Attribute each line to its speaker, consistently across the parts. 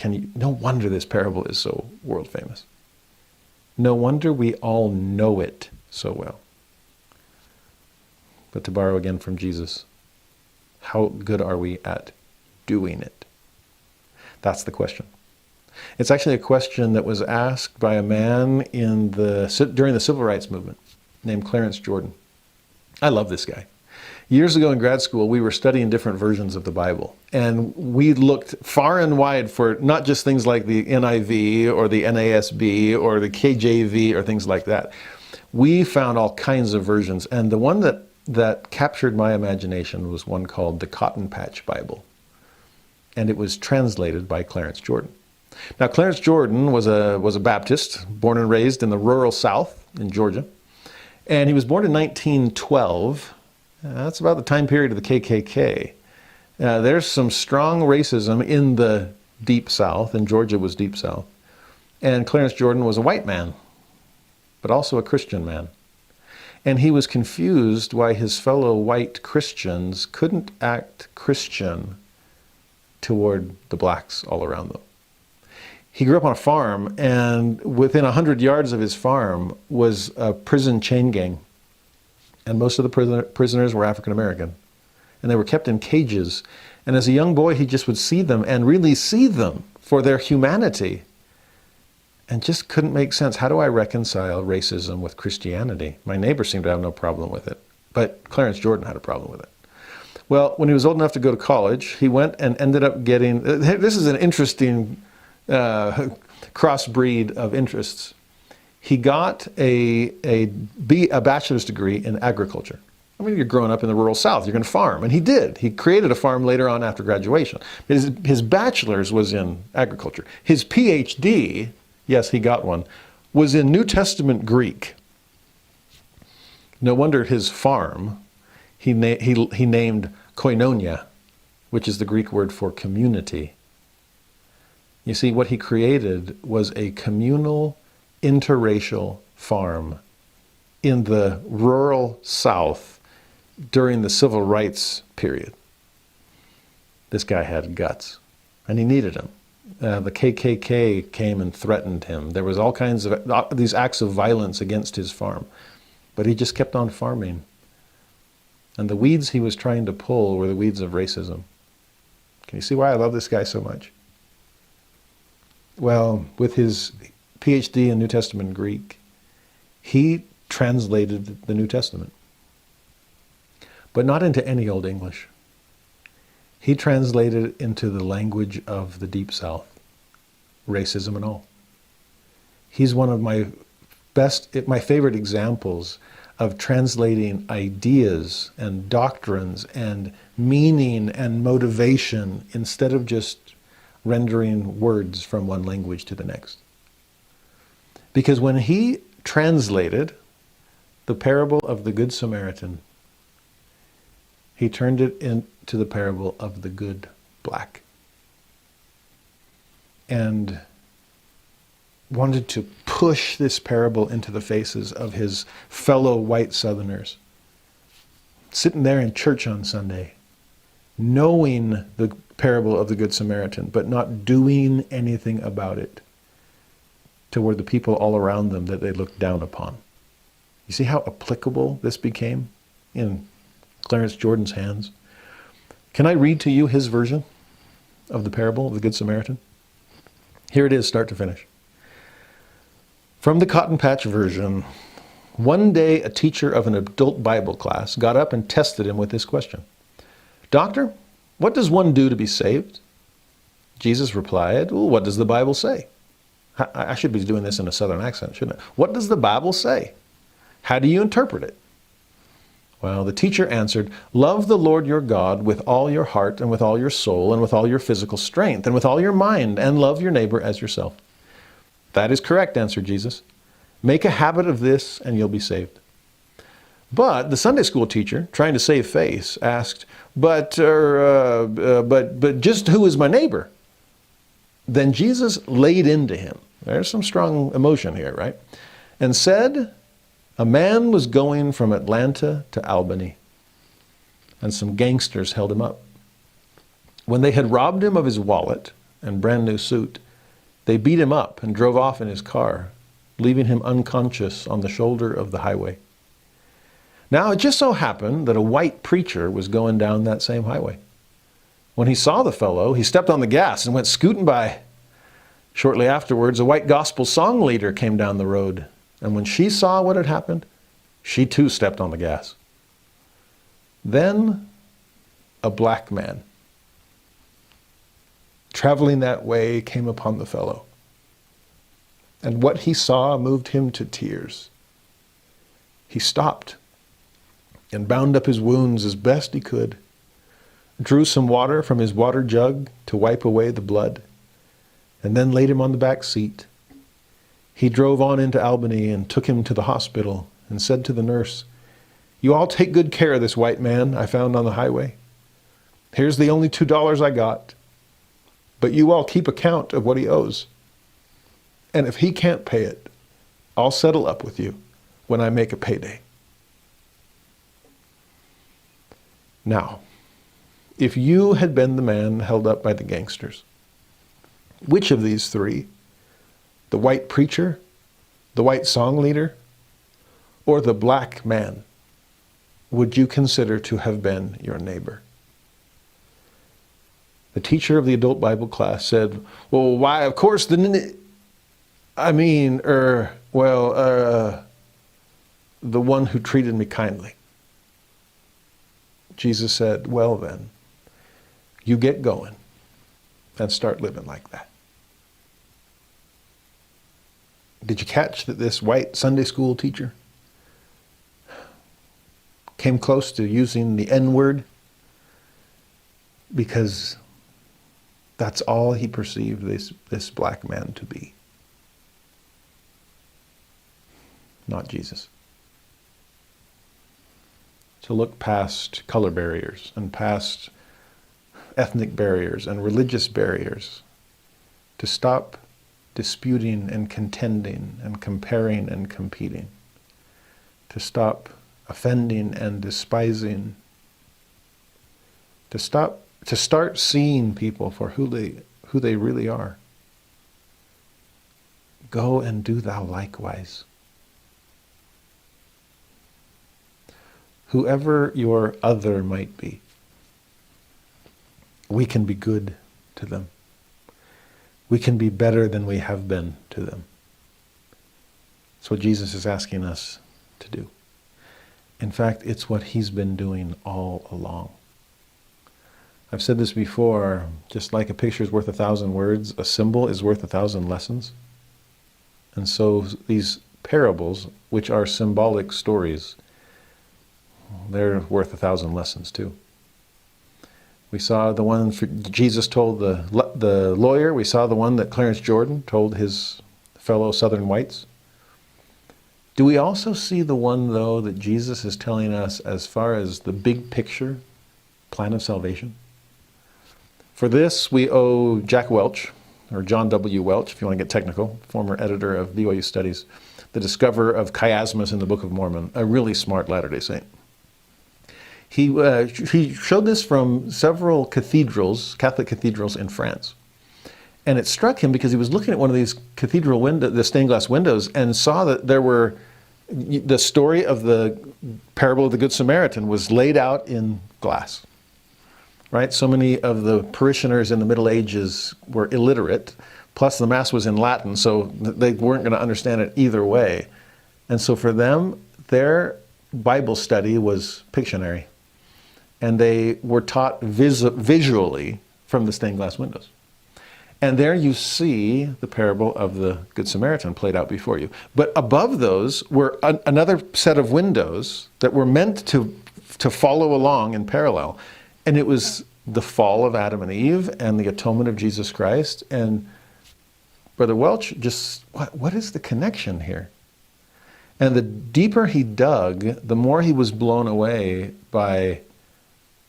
Speaker 1: no wonder this parable is so world famous. No wonder we all know it so well. But to borrow again from Jesus, how good are we at doing it? That's the question. It's actually a question that was asked by a man during the civil rights movement named Clarence Jordan. I love this guy. Years ago in grad school, we were studying different versions of the Bible, and we looked far and wide for not just things like the NIV or the NASB or the KJV or things like that. We found all kinds of versions, and the one that captured my imagination was one called the Cotton Patch Bible, and it was translated by Clarence Jordan. Now, Clarence Jordan was a Baptist, born and raised in the rural South in Georgia, and he was born in 1912. That's about the time period of the KKK. There's some strong racism in the Deep South, and Georgia was Deep South. And Clarence Jordan was a white man, but also a Christian man. And he was confused why his fellow white Christians couldn't act Christian toward the blacks all around them. He grew up on a farm, and within 100 yards of his farm was a prison chain gang. And most of the prisoners were African American. And they were kept in cages. And as a young boy, he just would see them and really see them for their humanity. And just couldn't make sense. How do I reconcile racism with Christianity? My neighbor seemed to have no problem with it. But Clarence Jordan had a problem with it. Well, when he was old enough to go to college, he went and ended up getting... This is an interesting crossbreed of interests. He got a bachelor's degree in agriculture. I mean, you're growing up in the rural South, you're going to farm. And he did. He created a farm later on after graduation. His bachelor's was in agriculture. His PhD, yes, he got one, was in New Testament Greek. No wonder his farm, he named koinonia, which is the Greek word for community. You see, what he created was a communal, interracial farm in the rural South during the civil rights period. This guy had guts, and he needed them. The KKK came and threatened him. There was all kinds of these acts of violence against his farm, but he just kept on farming. And the weeds he was trying to pull were the weeds of racism. Can you see why I love this guy so much? Well, with his PhD in New Testament Greek, he translated the New Testament, but not into any old English. He translated it into the language of the Deep South, racism and all. He's one of my favorite examples of translating ideas and doctrines and meaning and motivation instead of just rendering words from one language to the next. Because when he translated the parable of the Good Samaritan, he turned it into the parable of the good black. And wanted to push this parable into the faces of his fellow white Southerners. Sitting there in church on Sunday, knowing the parable of the Good Samaritan, but not doing anything about it toward the people all around them that they looked down upon. You see how applicable this became in Clarence Jordan's hands? Can I read to you his version of the parable of the Good Samaritan? Here it is, start to finish. From the Cotton Patch version, one day a teacher of an adult Bible class got up and tested him with this question. Doctor, what does one do to be saved? Jesus replied, well, what does the Bible say? I should be doing this in a Southern accent, shouldn't I? What does the Bible say? How do you interpret it? Well, the teacher answered, love the Lord your God with all your heart and with all your soul and with all your physical strength and with all your mind, and love your neighbor as yourself. That is correct, answered Jesus. Make a habit of this and you'll be saved. But the Sunday school teacher, trying to save face, asked, but just who is my neighbor? Then Jesus laid into him. There's some strong emotion here, right? And said, a man was going from Atlanta to Albany, and some gangsters held him up. When they had robbed him of his wallet and brand new suit. They beat him up and drove off in his car, leaving him unconscious on the shoulder of the highway. Now, it just so happened that a white preacher was going down that same highway. When he saw the fellow, he stepped on the gas and went scooting by. Shortly afterwards, a white gospel song leader came down the road, and when she saw what had happened, she too stepped on the gas. Then a black man, traveling that way, came upon the fellow. And what he saw moved him to tears. He stopped and bound up his wounds as best he could, drew some water from his water jug to wipe away the blood, and then laid him on the back seat. He drove on into Albany and took him to the hospital and said to the nurse, "You all take good care of this white man I found on the highway. Here's the only $2 I got, but you all keep account of what he owes. And if he can't pay it, I'll settle up with you when I make a payday." Now, if you had been the man held up by the gangsters, which of these three, the white preacher, the white song leader, or the black man, would you consider to have been your neighbor? The teacher of the adult Bible class said, "Well, why, of course, the one who treated me kindly." Jesus said, "Well then, you get going and start living like that." Did you catch that this white Sunday school teacher came close to using the N-word because that's all he perceived this black man to be? Not Jesus. To look past color barriers and past ethnic barriers and religious barriers, to stop disputing and contending and comparing and competing, to stop offending and despising, to start seeing people for who they really are. Go and do thou likewise. Whoever your other might be, we can be good to them. We can be better than we have been to them. That's what Jesus is asking us to do. In fact, it's what he's been doing all along. I've said this before, just like a picture is worth 1,000 words, a symbol is worth 1,000 lessons. And so these parables, which are symbolic stories, they're worth 1,000 lessons too. We saw the one Jesus told the lawyer. We saw the one that Clarence Jordan told his fellow Southern whites. Do we also see the one, though, that Jesus is telling us as far as the big picture plan of salvation? For this, we owe Jack Welch, or John W. Welch, if you want to get technical, former editor of BYU Studies, the discoverer of chiasmus in the Book of Mormon, a really smart Latter-day Saint. He showed this from several cathedrals, Catholic cathedrals in France. And it struck him because he was looking at one of these cathedral windows, the stained glass windows, and saw that there were, the story of the parable of the Good Samaritan was laid out in glass. Right? So many of the parishioners in the Middle Ages were illiterate, plus the Mass was in Latin, so they weren't going to understand it either way. And so for them, their Bible study was Pictionary. And they were taught visually from the stained glass windows. And there you see the parable of the Good Samaritan played out before you. But above those were another set of windows that were meant to follow along in parallel. And it was the fall of Adam and Eve and the atonement of Jesus Christ. And Brother Welch just, what is the connection here? And the deeper he dug, the more he was blown away by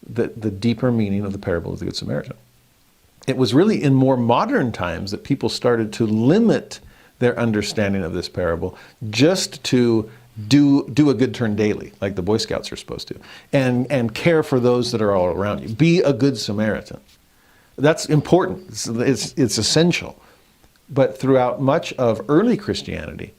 Speaker 1: the deeper meaning of the parable of the Good Samaritan. It was really in more modern times that people started to limit their understanding of this parable just to do a good turn daily, like the Boy Scouts are supposed to, and care for those that are all around you. Be a good Samaritan. That's important. It's essential. But throughout much of early Christianity,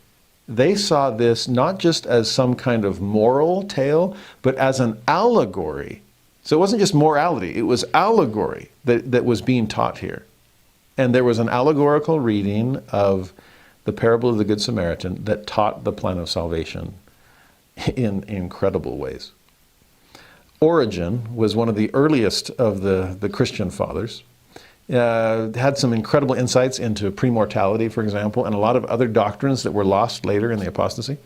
Speaker 1: they saw this not just as some kind of moral tale, but as an allegory. So it wasn't just morality, it was allegory that was being taught here. And there was an allegorical reading of the parable of the Good Samaritan that taught the plan of salvation in incredible ways. Origen was one of the earliest of the Christian fathers. Had some incredible insights into premortality, for example, and a lot of other doctrines that were lost later in the apostasy.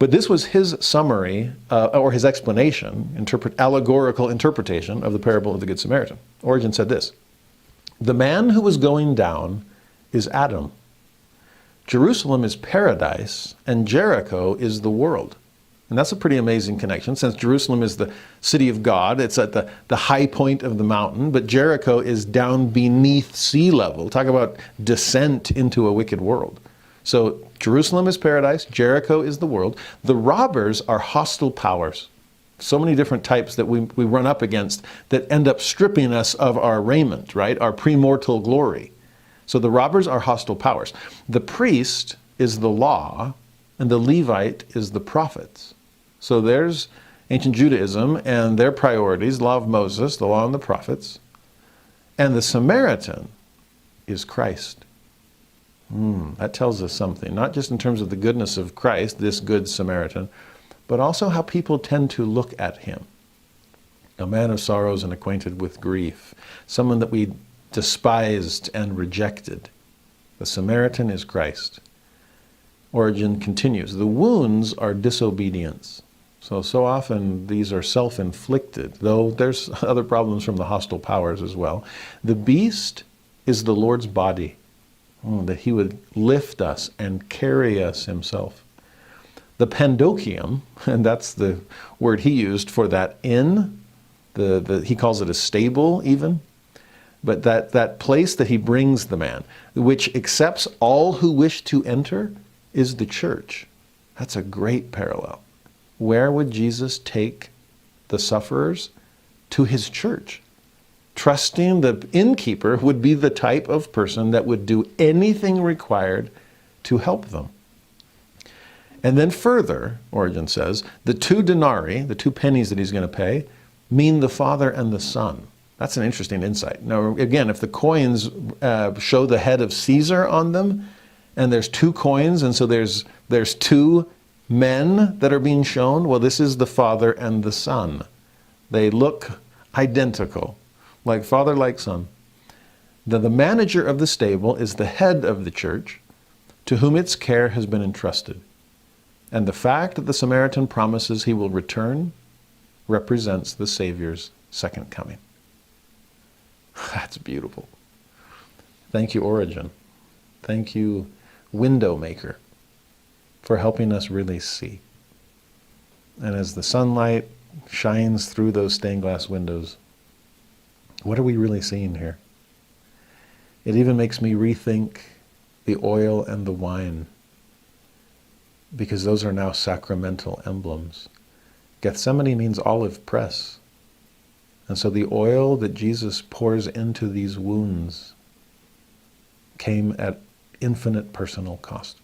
Speaker 1: But this was his summary, or his explanation, allegorical interpretation of the parable of the Good Samaritan. Origen said this: "The man who was going down is Adam. Jerusalem is paradise, and Jericho is the world." And that's a pretty amazing connection, since Jerusalem is the city of God. It's at the high point of the mountain, but Jericho is down beneath sea level. Talk about descent into a wicked world. So Jerusalem is paradise, Jericho is the world. The robbers are hostile powers. So many different types that we run up against that end up stripping us of our raiment, right? Our premortal glory. So the robbers are hostile powers. The priest is the law, and the Levite is the prophets. So there's ancient Judaism and their priorities, law of Moses, the law and the prophets. And the Samaritan is Christ. That tells us something, not just in terms of the goodness of Christ, this good Samaritan, but also how people tend to look at him. A man of sorrows and acquainted with grief, someone that we despised and rejected. The Samaritan is Christ. Origen continues, the wounds are disobedience. So often these are self-inflicted, though there's other problems from the hostile powers as well. The beast is the Lord's body, that he would lift us and carry us himself. The pandokium, and that's the word he used for that inn, he calls it a stable even, but that place that he brings the man, which accepts all who wish to enter, is the church. That's a great parallel. Where would Jesus take the sufferers? To his church. Trusting the innkeeper would be the type of person that would do anything required to help them. And then further, Origen says, the 2 denarii, the 2 pennies that he's going to pay, mean the Father and the Son. That's an interesting insight. Now, again, if the coins show the head of Caesar on them, and there's 2 coins, and so there's 2 men that are being shown, well, this is the Father and the Son. They look identical, like Father, like Son. The manager of the stable is the head of the church, to whom its care has been entrusted. And the fact that the Samaritan promises he will return represents the Savior's second coming. That's beautiful. Thank you, Origen. Thank you, Window Maker, for helping us really see. And as the sunlight shines through those stained glass windows, what are we really seeing here? It even makes me rethink the oil and the wine, because those are now sacramental emblems. Gethsemane means olive press. And so the oil that Jesus pours into these wounds came at infinite personal cost.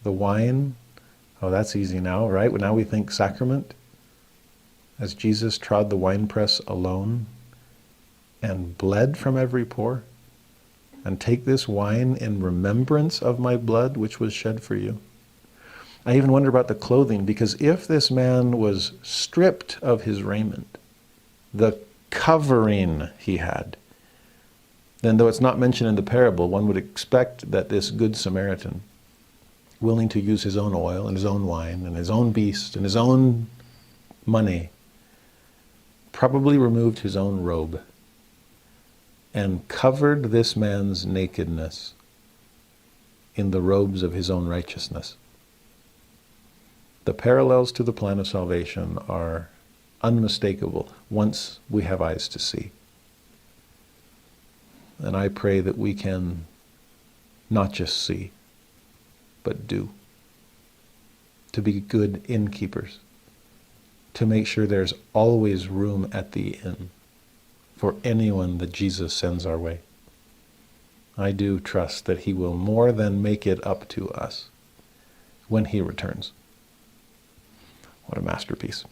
Speaker 1: The wine, oh, that's easy now, right? Now we think sacrament. As Jesus trod the winepress alone and bled from every pore, and take this wine in remembrance of my blood, which was shed for you. I even wonder about the clothing, because if this man was stripped of his raiment, the covering he had, then though it's not mentioned in the parable, one would expect that this Good Samaritan, willing to use his own oil and his own wine and his own beast and his own money, probably removed his own robe and covered this man's nakedness in the robes of his own righteousness. The parallels to the plan of salvation are unmistakable once we have eyes to see. And I pray that we can not just see, but do. To be good innkeepers. To make sure there's always room at the inn for anyone that Jesus sends our way. I do trust that he will more than make it up to us when he returns. What a masterpiece.